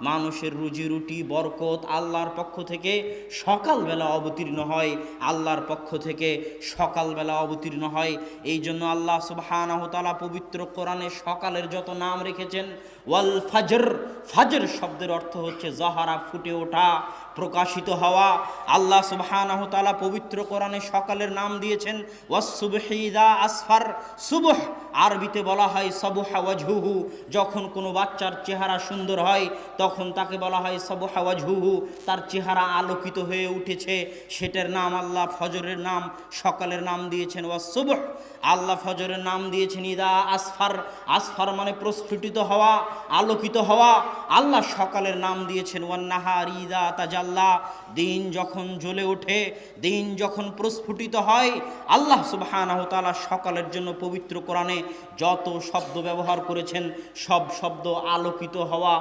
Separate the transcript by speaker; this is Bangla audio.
Speaker 1: মানুষের রুজি রুটি বরকত আল্লাহর পক্ষ থেকে সকালবেলা অবতীর্ণ হয়, আল্লাহর পক্ষ থেকে সকালবেলা অবতীর্ণ হয়। এই জন্য আল্লাহ সুবহানাহু ওয়া তাআলা পবিত্র কোরআনে সকালের যত নাম রেখেছেন, ওয়াল ফাজর, ফাজর শব্দের অর্থ হচ্ছে জাহারা, ফুটে ওঠা, প্রকাশিত হওয়া। আল্লাহ সুবহানাহু ওয়া তাআলা পবিত্র কোরআনে সকালের নাম দিয়েছেন ওয়াস সুবহি ইযা আসফার। সুবহ আরবিতে বলা হয় সাবহা ওয়াজহুহু, যখন কোনো বাচ্চার চেহারা সুন্দর হয় তখন তাকে বলা হয় সাবহা ওয়াজহুহু, তার চেহারা আলোকিত হয়ে উঠেছে, সেটার নাম আল্লাহ ফজরের নাম, সকালের নাম দিয়েছেন ওয়াস সুবহ। আল্লাহ ফজরের নাম দিয়েছেন ইদা আসফার, আসফার মানে প্রস্ফুটিত হওয়া, আলোকিত হওয়া। আল্লাহ সকালের নাম দিয়েছেন ওয়ান নাহার ইদা তাজাল্লা, দিন যখন জ্বলে ওঠে, দিন যখন প্রস্ফুটিত হয়। আল্লাহ সুবহানাহু ওয়া তাআলা সকালের জন্য পবিত্র কোরআনে যত শব্দ ব্যবহার করেছেন সব শব্দ আলোকিত হওয়া,